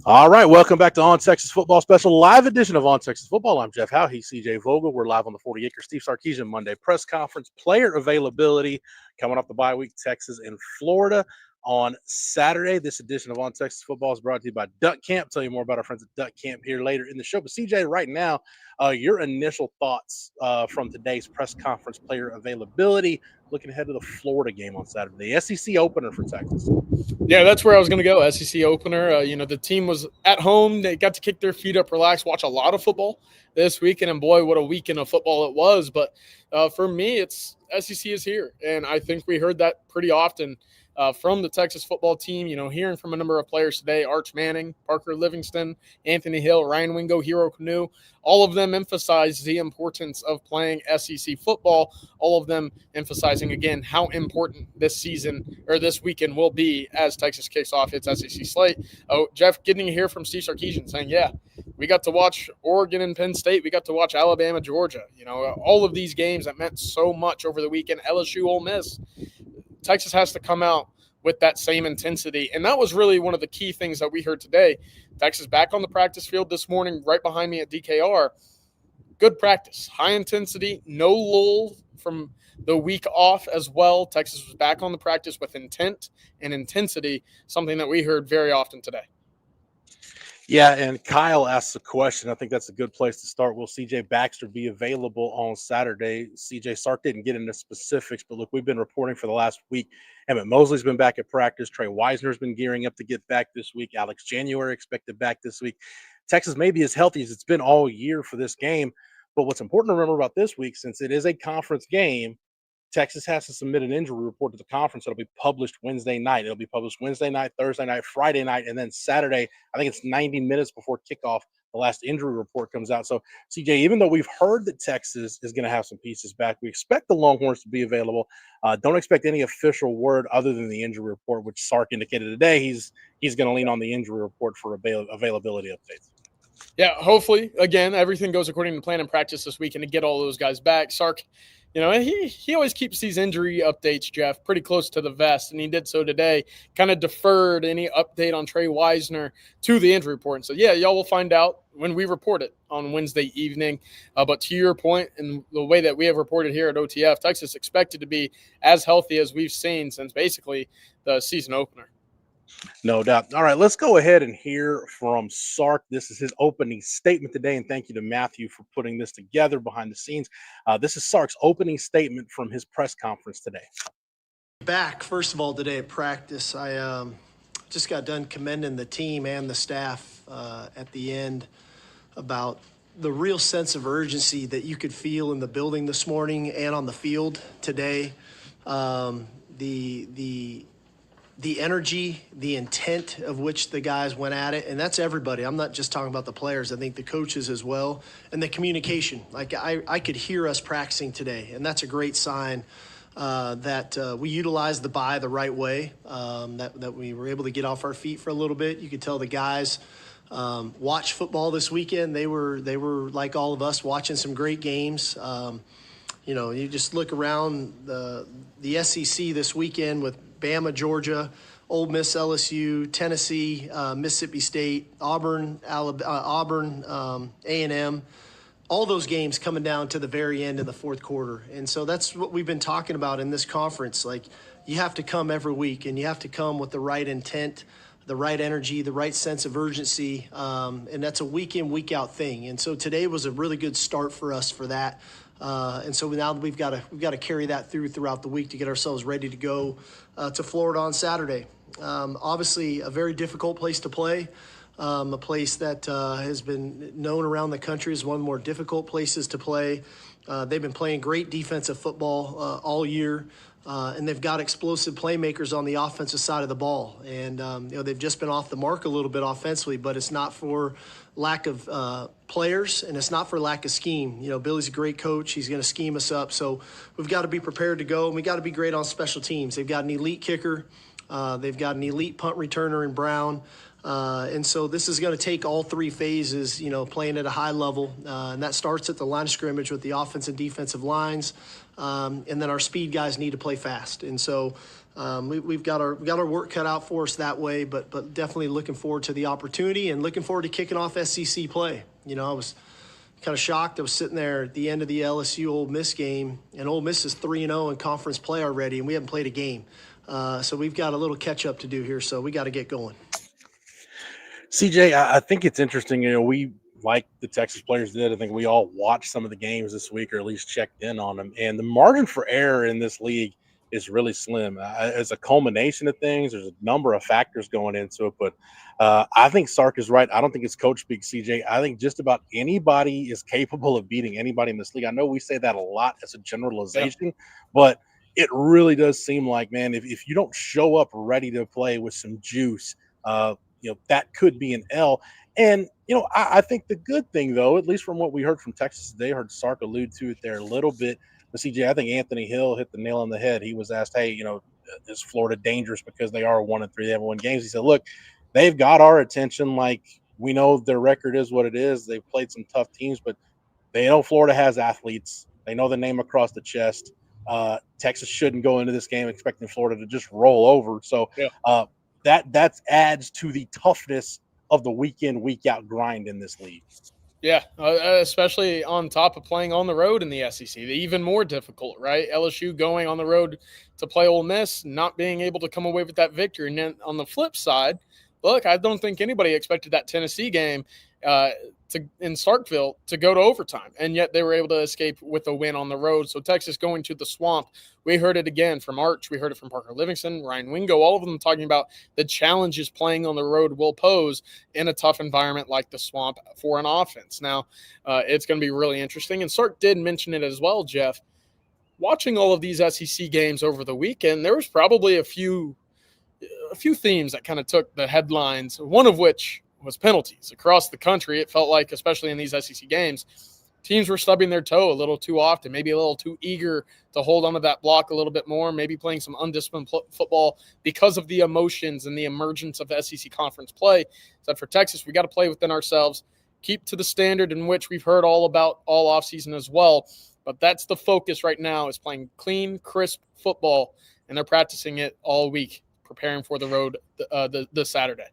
All right, welcome back to On Texas Football, special live edition of On Texas Football. I'm Jeff Howe. He's CJ Vogel. We're live on the 40-acre Steve Sarkisian Monday press conference. Player availability coming off the bye week, Texas and Florida on Saturday. This edition of On Texas Football is brought to you by Duck Camp. Tell you more about our friends at Duck Camp here later in the show. But CJ, right now, your initial thoughts from today's press conference, player availability, looking ahead to the Florida game on Saturday, the SEC opener for Texas. Yeah, that's where I was going to go. SEC opener. The team was at home. They got to kick their feet up, relax, watch a lot of football this weekend. And boy, what a weekend of football it was. But for me, it's SEC is here. And I think we heard that pretty often from the Texas football team. Hearing from a number of players today, Arch Manning, Parker Livingston, Anthony Hill, Ryan Wingo, Hero Canoe, all of them emphasize the importance of playing SEC football. All of them emphasizing, again, how important this season or this weekend will be as Texas kicks off its SEC slate. Oh, Jeff, getting to hear from Steve Sarkisian saying, yeah, we got to watch Oregon and Penn State. We got to watch Alabama, Georgia. All of these games that meant so much over the weekend, LSU, Ole Miss. Texas has to come out with that same intensity. And that was really one of the key things that we heard today. Texas back on the practice field this morning, right behind me at DKR. Good practice, high intensity, no lull from the week off as well. Texas was back on the practice with intent and intensity, something that we heard very often today. Yeah, and Kyle asks a question. I think that's a good place to start. Will C.J. Baxter be available on Saturday? C.J. Sark didn't get into specifics, but look, we've been reporting for the last week. Emmett Mosley's been back at practice. Trey Wisner's been gearing up to get back this week. Alex January expected back this week. Texas may be as healthy as it's been all year for this game, but what's important to remember about this week, since it is a conference game, Texas has to submit an injury report to the conference. It'll be published Wednesday night. It'll be published Wednesday night, Thursday night, Friday night, and then Saturday. I think it's 90 minutes before kickoff. The last injury report comes out. So, CJ, even though we've heard that Texas is going to have some pieces back, we expect the Longhorns to be available. Don't expect any official word other than the injury report, which Sark indicated today. He's going to lean on the injury report for availability updates. Yeah, hopefully, again, everything goes according to plan and practice this weekend to get all those guys back. Sark, he always keeps these injury updates, Jeff, pretty close to the vest, and he did so today. Kind of deferred any update on Trey Wisner to the injury report. And so, yeah, y'all will find out when we report it on Wednesday evening. But to your point, and the way that we have reported here at OTF, Texas expected to be as healthy as we've seen since basically the season opener. No doubt. All right, let's go ahead and hear from Sark. This is his opening statement today, and thank you to Matthew for putting this together behind the scenes. This is Sark's opening statement from his press conference today. Back, first of all, today at practice, I just got done commending the team and the staff at the end about the real sense of urgency that you could feel in the building this morning and on the field today. The energy, the intent of which the guys went at it, and that's everybody. I'm not just talking about the players. I think the coaches as well, and the communication. Like I could hear us practicing today, and that's a great sign that we utilized the bye the right way, that we were able to get off our feet for a little bit. You could tell the guys watched football this weekend. They were like all of us, watching some great games. You just look around the SEC this weekend with Bama, Georgia, Ole Miss, LSU, Tennessee, Mississippi State, Auburn, A&M, all those games coming down to the very end in the fourth quarter. And so that's what we've been talking about in this conference. Like, you have to come every week, and you have to come with the right intent, the right energy, the right sense of urgency, and that's a week in, week out thing. And so today was a really good start for us for that. And so now we've got to carry that throughout the week to get ourselves ready to go to Florida on Saturday. Obviously, a very difficult place to play, a place that has been known around the country as one of the more difficult places to play. They've been playing great defensive football all year, and they've got explosive playmakers on the offensive side of the ball. And they've just been off the mark a little bit offensively, but it's not for lack of players, and it's not for lack of scheme. Billy's a great coach. He's going to scheme us up. So we've got to be prepared to go, and we got to be great on special teams. They've got an elite kicker. They've got an elite punt returner in Brown. And so this is going to take all three phases, playing at a high level. And that starts at the line of scrimmage with the offensive and defensive lines. And then our speed guys need to play fast. And so we've got our work cut out for us that way, but definitely looking forward to the opportunity and looking forward to kicking off SEC play. I was kind of shocked. I was sitting there at the end of the LSU Ole Miss game, and Ole Miss is 3-0 in conference play already, and we haven't played a game. So we've got a little catch up to do here, so we got to get going. CJ, I think it's interesting. We, like the Texas players did, I think we all watched some of the games this week, or at least checked in on them. And the margin for error in this league is really slim. As a culmination of things, there's a number of factors going into it. But I think Sark is right. I don't think it's coach speak, CJ. I think just about anybody is capable of beating anybody in this league. I know we say that a lot as a generalization, but it really does seem like, man, if you don't show up ready to play with some juice, that could be an L. And, I think the good thing, though, at least from what we heard from Texas today, heard Sark allude to it there a little bit. But CJ, I think Anthony Hill hit the nail on the head. He was asked, hey, is Florida dangerous because they are 1-3? They haven't won games. He said, look, they've got our attention. Like, we know their record is what it is. They've played some tough teams, but they know Florida has athletes. They know the name across the chest. Texas shouldn't go into this game expecting Florida to just roll over. So that adds to the toughness of the week in, week out grind in this league. Yeah, especially on top of playing on the road in the SEC. Even more difficult, right? LSU going on the road to play Ole Miss, not being able to come away with that victory. And then on the flip side, look, I don't think anybody expected that Tennessee game in Starkville to go to overtime, and yet they were able to escape with a win on the road. So Texas going to the Swamp, we heard it again from Arch, we heard it from Parker Livingston, Ryan Wingo, all of them talking about the challenges playing on the road will pose in a tough environment like the Swamp for an offense. Now, it's going to be really interesting, and Sark did mention it as well, Jeff. Watching all of these SEC games over the weekend, there was probably a few themes that kind of took the headlines, one of which was penalties across the country. It felt like, especially in these SEC games, teams were stubbing their toe a little too often, maybe a little too eager to hold onto that block a little bit more, maybe playing some undisciplined football because of the emotions and the emergence of SEC conference play. So for Texas, we got to play within ourselves, keep to the standard in which we've heard all about all offseason as well. But that's the focus right now, is playing clean, crisp football, and they're practicing it all week, preparing for the road this Saturday.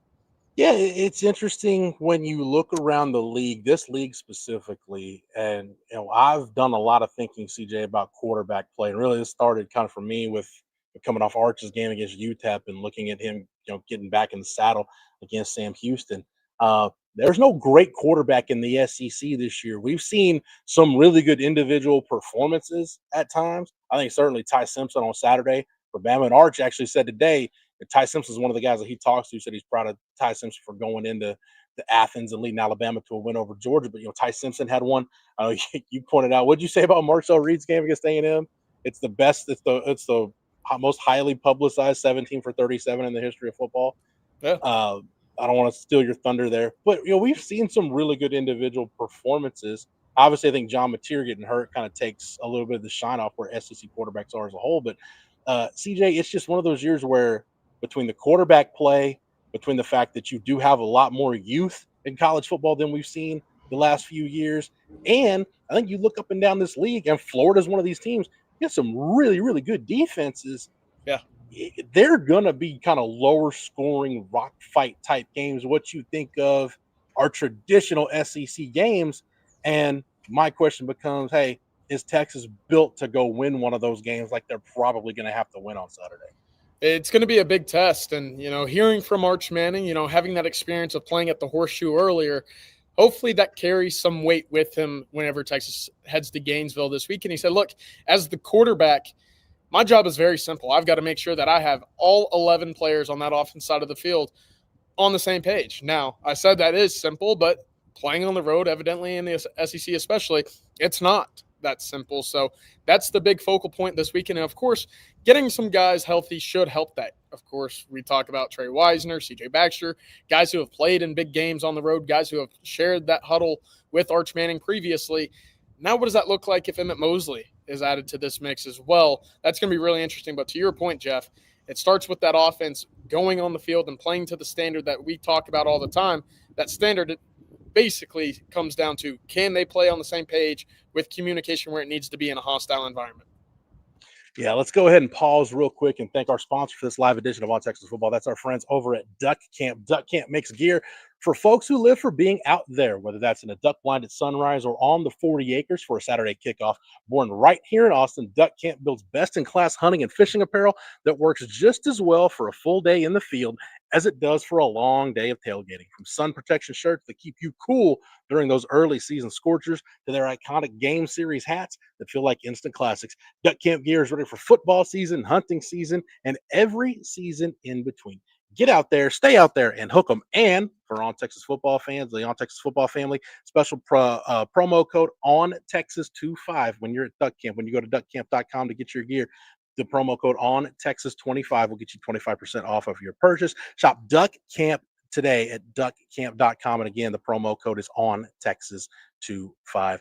Yeah, it's interesting when you look around the league, this league specifically, and I've done a lot of thinking, CJ, about quarterback play, and really this started kind of for me with coming off Arch's game against UTEP and looking at him, getting back in the saddle against Sam Houston. There's no great quarterback in the SEC this year. We've seen some really good individual performances at times. I think certainly Ty Simpson on Saturday for Bama, and Arch actually said today, Ty Simpson is one of the guys that he talks to, said he's proud of Ty Simpson for going into Athens and leading Alabama to a win over Georgia. But, Ty Simpson had one. You pointed out, what'd you say about Marcel Reed's game against A&M? It's the best. It's the most highly publicized 17 for 37 in the history of football. Yeah. I don't want to steal your thunder there. But, we've seen some really good individual performances. Obviously, I think John Mateer getting hurt kind of takes a little bit of the shine off where SEC quarterbacks are as a whole. But, CJ, it's just one of those years where between the quarterback play, between the fact that you do have a lot more youth in college football than we've seen the last few years, and I think you look up and down this league, and Florida's one of these teams, you got some really, really good defenses. Yeah. They're going to be kind of lower scoring rock fight type games, what you think of are traditional SEC games. And my question becomes, hey, is Texas built to go win one of those games like they're probably going to have to win on Saturday? It's going to be a big test. And, hearing from Arch Manning, having that experience of playing at the Horseshoe earlier, hopefully that carries some weight with him whenever Texas heads to Gainesville this week. And he said, look, as the quarterback, my job is very simple. I've got to make sure that I have all 11 players on that offense side of the field on the same page. Now, I said that is simple, but playing on the road, evidently in the SEC especially, it's not that simple. So that's the big focal point this weekend. And of course, getting some guys healthy should help that. Of course, we talk about Trey Wisner, CJ Baxter, guys who have played in big games on the road, guys who have shared that huddle with Arch Manning previously. Now, what does that look like if Emmett Mosley is added to this mix as well? That's going to be really interesting. But to your point, Jeff, it starts with that offense going on the field and playing to the standard that we talk about all the time. That standard basically comes down to, can they play on the same page with communication where it needs to be in a hostile environment? Yeah, let's go ahead and pause real quick and thank our sponsor for this live edition of On Texas Football. That's our friends over at Duck Camp. Duck Camp makes gear for folks who live for being out there, whether that's in a duck blind at sunrise or on the 40 acres for a Saturday kickoff. Born right here in Austin, Duck Camp builds best-in-class hunting and fishing apparel that works just as well for a full day in the field as it does for a long day of tailgating. From sun protection shirts that keep you cool during those early season scorchers to their iconic game series hats that feel like instant classics, Duck Camp gear is ready for football season, hunting season, and every season in between. Get out there, stay out there, and hook them. And for On Texas Football fans, the On Texas Football family, special promo code ONTexas25 when you're at Duck Camp. When you go to duckcamp.com to get your gear, the promo code ONTexas25 will get you 25% off of your purchase. Shop Duck Camp today at duckcamp.com. And again, the promo code is ONTexas25.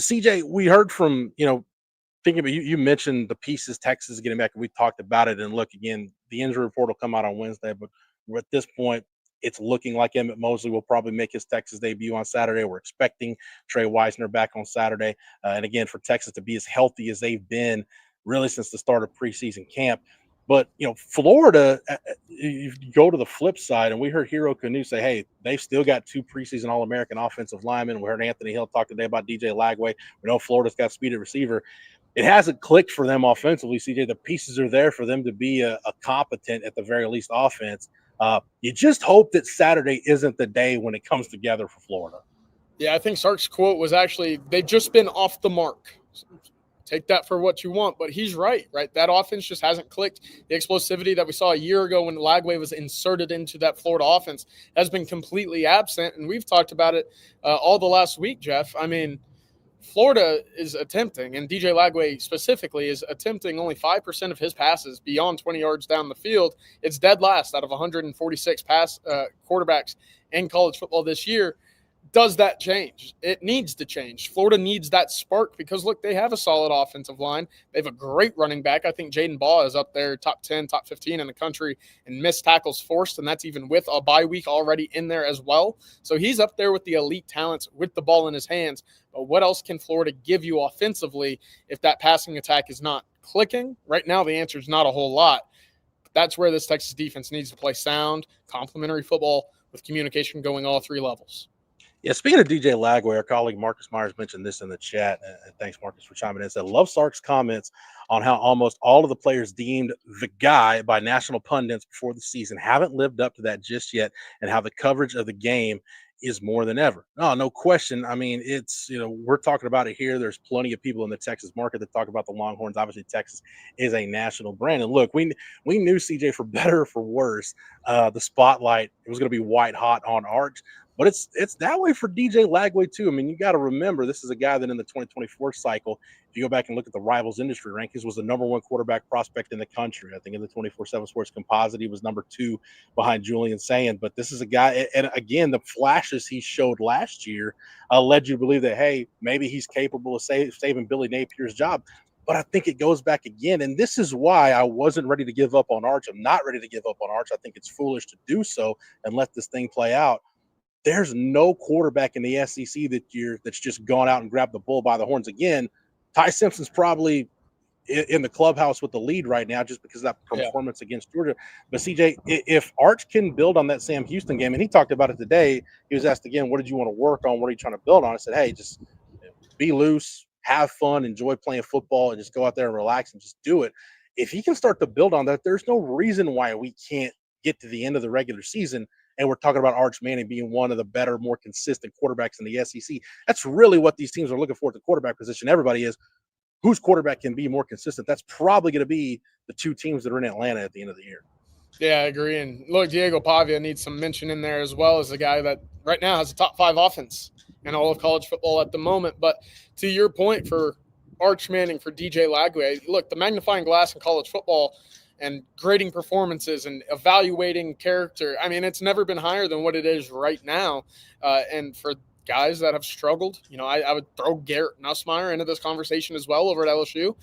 CJ, we heard from, thinking about you mentioned the pieces Texas is getting back, and we talked about it. And look, again, the injury report will come out on Wednesday, but we're at this point, it's looking like Emmett Mosley will probably make his Texas debut on Saturday. We're expecting Trey Weisner back on Saturday. And again, for Texas to be as healthy as they've been really since the start of preseason camp. But, Florida, you go to the flip side, and we heard Hero Canoe say, hey, they've still got 2 preseason All-American offensive linemen. We heard Anthony Hill talk today about DJ Lagway. We know Florida's got speed at receiver. It hasn't clicked for them offensively, CJ. The pieces are there for them to be a competent, at the very least, offense. You just hope that Saturday isn't the day when it comes together for Florida. Yeah, I think Sark's quote was actually, they've just been off the mark. Take that for what you want, but he's right? That offense just hasn't clicked. The explosivity that we saw a year ago when Lagway was inserted into that Florida offense has been completely absent, and we've talked about it all the last week, Jeff. I mean, Florida is attempting, and DJ Lagway specifically is attempting only 5% of his passes beyond 20 yards down the field. It's dead last out of 146 quarterbacks in college football this year. Does that change? It needs to change. Florida needs that spark because, look, they have a solid offensive line. They have a great running back. I think Jaden Baugh is up there top 10, top 15 in the country in missed tackles forced, and that's even with a bye week already in there as well. So he's up there with the elite talents with the ball in his hands. But what else can Florida give you offensively if that passing attack is not clicking? Right now, the answer is not a whole lot. But that's where this Texas defense needs to play sound, complementary football with communication going all 3 levels. Yeah, speaking of DJ Lagway, our colleague Marcus Myers mentioned this in the chat. And thanks, Marcus, for chiming in. Said, love Sark's comments on how almost all of the players deemed the guy by national pundits before the season haven't lived up to that just yet, and how the coverage of the game is more than ever. No question. I mean, it's, we're talking about it here. There's plenty of people in the Texas market that talk about the Longhorns. Obviously, Texas is a national brand. And look, we knew, CJ, for better or for worse, the spotlight, it was going to be white hot on Arch. But it's that way for DJ Lagway, too. I mean, you got to remember, this is a guy that in the 2024 cycle, if you go back and look at the Rivals industry rankings, was the number 1 quarterback prospect in the country. I think in the 24/7 Sports Composite, he was number 2 behind Julian Sand. But this is a guy, and again, the flashes he showed last year led you to believe that, hey, maybe he's capable of saving Billy Napier's job. But I think it goes back again, and this is why I wasn't ready to give up on Arch. I'm not ready to give up on Arch. I think it's foolish to do so and let this thing play out. There's no quarterback in the SEC that's just gone out and grabbed the bull by the horns again. Ty Simpson's probably in the clubhouse with the lead right now just because of that performance against Georgia. But CJ, if Arch can build on that Sam Houston game, and he talked about it today, he was asked again, what did you want to work on? What are you trying to build on? I said, hey, just be loose, have fun, enjoy playing football, and just go out there and relax and just do it. If he can start to build on that, there's no reason why we can't get to the end of the regular season and we're talking about Arch Manning being one of the better, more consistent quarterbacks in the SEC. That's really what these teams are looking for at the quarterback position. Everybody is, whose quarterback can be more consistent? That's probably going to be the 2 teams that are in Atlanta at the end of the year. Yeah, I agree. And look, Diego Pavia needs some mention in there as well as a guy that right now has a top 5 offense in all of college football at the moment. But to your point for Arch Manning, for DJ Lagway, look, the magnifying glass in college football and grading performances and evaluating character, I mean, it's never been higher than what it is right now. And for guys that have struggled, I would throw Garrett Nussmeier into this conversation as well over at LSU.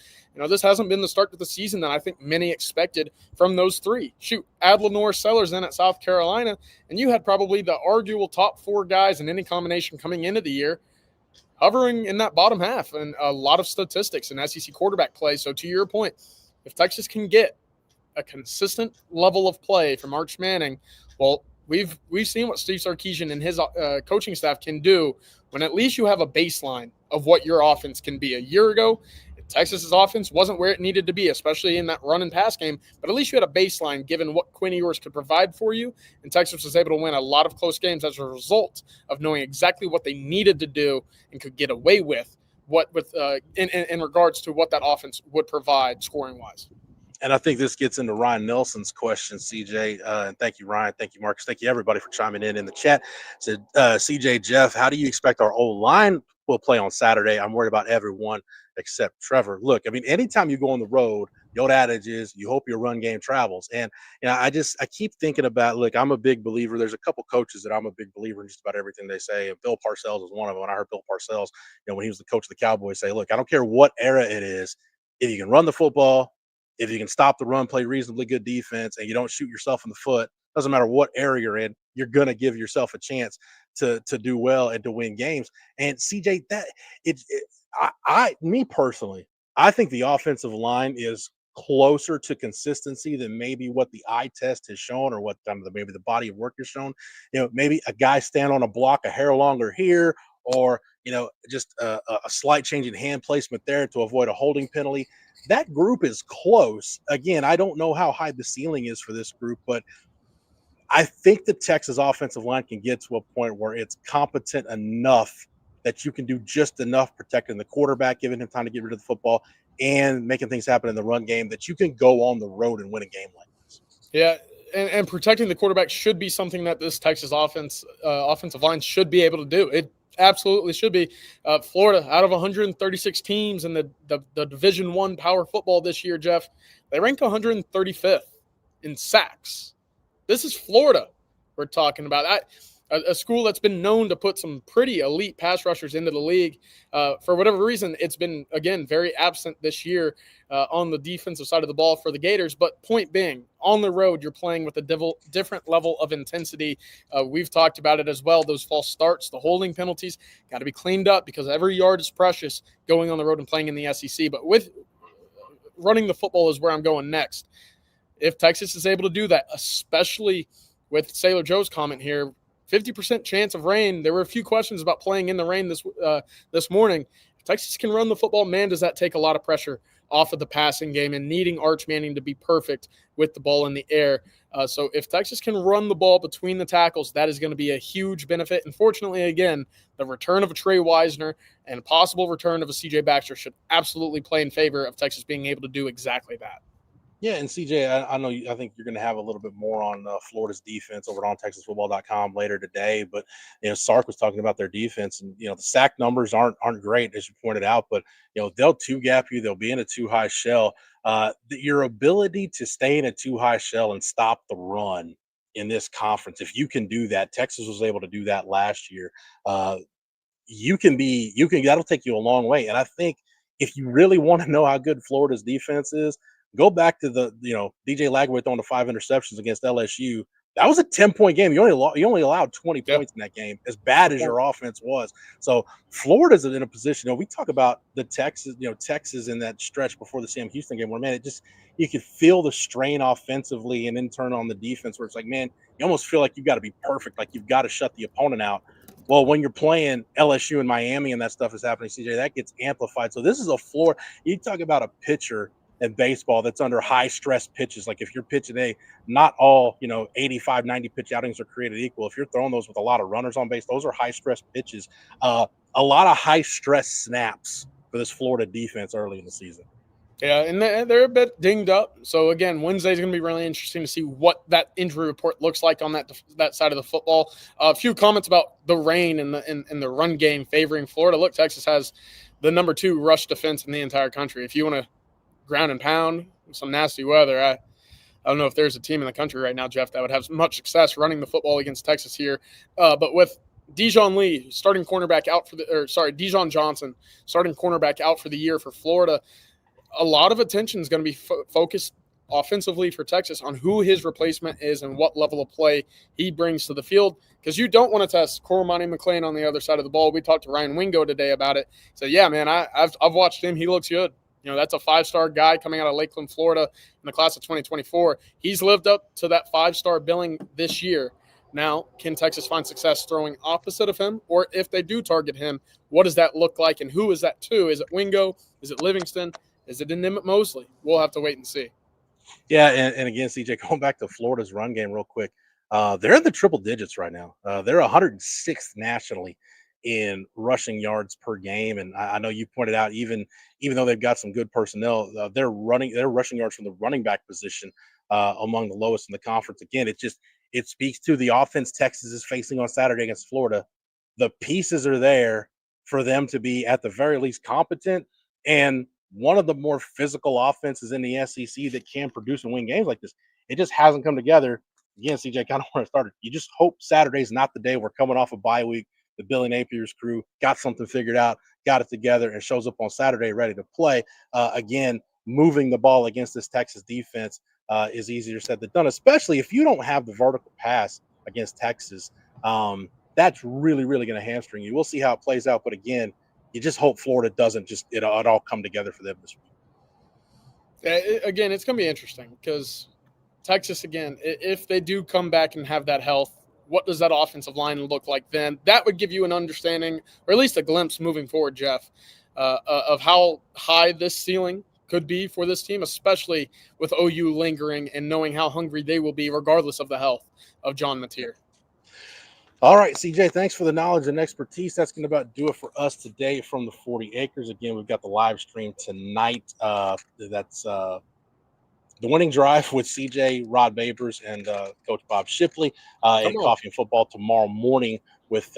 This hasn't been the start to the season that I think many expected from those 3. Shoot, add Lenore Sellers in at South Carolina, and you had probably the arguable top 4 guys in any combination coming into the year. hovering in that bottom half and a lot of statistics in SEC quarterback play. So to your point, if Texas can get a consistent level of play from Arch Manning, well, we've seen what Steve Sarkisian and his coaching staff can do when at least you have a baseline of what your offense can be. A year ago, Texas's offense wasn't where it needed to be, especially in that run and pass game, but at least you had a baseline given what Quinn Ewers could provide for you, and Texas was able to win a lot of close games as a result of knowing exactly what they needed to do and could get away with in regards to what that offense would provide scoring-wise. And I think this gets into Ryan Nelson's question, CJ. And thank you, Ryan. Thank you, Marcus. Thank you, everybody, for chiming in the chat. Said, CJ, Jeff, how do you expect our O-line will play on Saturday? I'm worried about everyone except Trevor. Look, I mean, anytime you go on the road, the old adage is you hope your run game travels. And, I keep thinking about, look, I'm a big believer. There's a couple coaches that I'm a big believer in just about everything they say. And Bill Parcells is one of them. When I heard Bill Parcells, when he was the coach of the Cowboys, say, look, I don't care what era it is. If you can run the football, if you can stop the run, play reasonably good defense, and you don't shoot yourself in the foot, doesn't matter what area you're in, you're going to give yourself a chance to do well and to win games. And CJ, me personally, I think the offensive line is closer to consistency than maybe what the eye test has shown or what maybe the body of work has shown. Maybe a guy stand on a block a hair longer here, or just a slight change in hand placement there to avoid a holding penalty. That group is close. Again, I don't know how high the ceiling is for this group, but I think the Texas offensive line can get to a point where it's competent enough that you can do just enough protecting the quarterback, giving him time to get rid of the football, and making things happen in the run game that you can go on the road and win a game like this. Yeah, and protecting the quarterback should be something that this Texas offensive line should be able to do. It absolutely should be. Florida, out of 136 teams in the Division I power football this year, Jeff, they rank 135th in sacks. This is Florida we're talking about. A school that's been known to put some pretty elite pass rushers into the league. For whatever reason, it's been, again, very absent this year on the defensive side of the ball for the Gators. But point being, on the road, you're playing with a different level of intensity. We've talked about it as well. Those false starts, the holding penalties, got to be cleaned up because every yard is precious going on the road and playing in the SEC. But with running the football is where I'm going next. If Texas is able to do that, especially with Sailor Joe's comment here, 50% chance of rain. There were a few questions about playing in the rain this morning. If Texas can run the football, man, does that take a lot of pressure off of the passing game and needing Arch Manning to be perfect with the ball in the air. So if Texas can run the ball between the tackles, that is going to be a huge benefit. Unfortunately, again, the return of a Trey Wisner and a possible return of a CJ Baxter should absolutely play in favor of Texas being able to do exactly that. Yeah, and CJ, I think you're going to have a little bit more on Florida's defense over on ontexasfootball.com later today. But Sark was talking about their defense, and the sack numbers aren't great, as you pointed out. But they'll two gap you, they'll be in a too high shell. Your ability to stay in a too high shell and stop the run in this conference, if you can do that, Texas was able to do that last year. That'll take you a long way. And I think if you really want to know how good Florida's defense is, go back to the DJ Lagway throwing the 5 interceptions against LSU. That was a 10-point game. You only allowed 20 points in that game, as bad as your offense was. So Florida's in a position. We talk about the Texas in that stretch before the Sam Houston game, where man, you could feel the strain offensively and in turn on the defense, where it's like, man, you almost feel like you've got to be perfect, like you've got to shut the opponent out. Well, when you're playing LSU and Miami and that stuff is happening, CJ, that gets amplified. So this is a floor. You talk about a pitcher in baseball that's under high stress pitches. Like if you're pitching not all 85, 90 pitch outings are created equal. If you're throwing those with a lot of runners on base, those are high stress pitches. A lot of high stress snaps for this Florida defense early in the season. Yeah, and they're a bit dinged up. So again, Wednesday is going to be really interesting to see what that injury report looks like on that side of the football. A few comments about the rain and the run game favoring Florida. Look, Texas has the number 2 rush defense in the entire country. If you want to ground and pound some nasty weather, I don't know if there's a team in the country right now, Jeff, that would have much success running the football against Texas here. But with Dijon Johnson, starting cornerback out for the year for Florida, a lot of attention is going to be focused offensively for Texas on who his replacement is and what level of play he brings to the field, because you don't want to test Cormani McClain on the other side of the ball. We talked to Ryan Wingo today about it. So, yeah, man, I've watched him. He looks good. That's a 5-star guy coming out of Lakeland, Florida in the class of 2024. He's lived up to that 5-star billing this year. Now, can Texas find success throwing opposite of him? Or if they do target him, what does that look like? And who is that to? Is it Wingo? Is it Livingston? Is it Nimit Mosley? We'll have to wait and see. Yeah, and again, CJ, going back to Florida's run game real quick, they're in the triple digits right now. They're 106th nationally in rushing yards per game, and I know you pointed out even though they've got some good personnel, their rushing yards from the running back position among the lowest in the conference. Again, it speaks to the offense Texas is facing on Saturday against Florida. The pieces are there for them to be at the very least competent, and one of the more physical offenses in the SEC that can produce and win games like this. It just hasn't come together. Again, CJ, kind of where it started. You just hope Saturday's not the day we're coming off a bye week. The Billy Napier's crew got something figured out, got it together, and shows up on Saturday ready to play. Again, moving the ball against this Texas defense is easier said than done, especially if you don't have the vertical pass against Texas. That's really, really going to hamstring you. We'll see how it plays out. But again, you just hope Florida doesn't just it all come together for them this week. Again, it's going to be interesting because Texas, again, if they do come back and have that health, what does that offensive line look like then? That would give you an understanding, or at least a glimpse moving forward, Jeff, of how high this ceiling could be for this team, especially with OU lingering and knowing how hungry they will be regardless of the health of John Mateer. All right, CJ, thanks for the knowledge and expertise. That's going to about do it for us today from the 40 Acres. Again, we've got the live stream tonight. That's the Winning Drive with CJ, Rod Babers, and Coach Bob Shipley, and Coffee and Football tomorrow morning with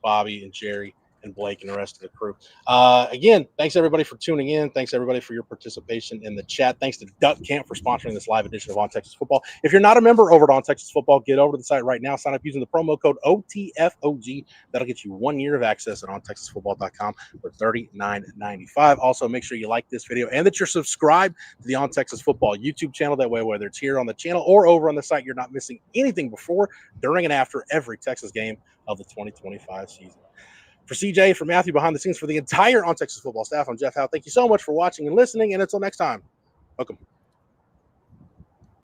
Bobby and Jerry and Blake and the rest of the crew. Again, thanks everybody for tuning in. Thanks everybody for your participation in the chat. Thanks to Duck Camp for sponsoring this live edition of On Texas Football. If you're not a member over at On Texas Football, get over to the site right now. Sign up using the promo code OTFOG. That'll get you 1 year of access at ontexasfootball.com for $39.95. Also, make sure you like this video and that you're subscribed to the On Texas Football YouTube channel. That way, whether it's here on the channel or over on the site, you're not missing anything before, during, and after every Texas game of the 2025 season. For CJ, for Matthew behind the scenes, for the entire On Texas Football staff, I'm Jeff Howe. Thank you so much for watching and listening, and until next time, welcome.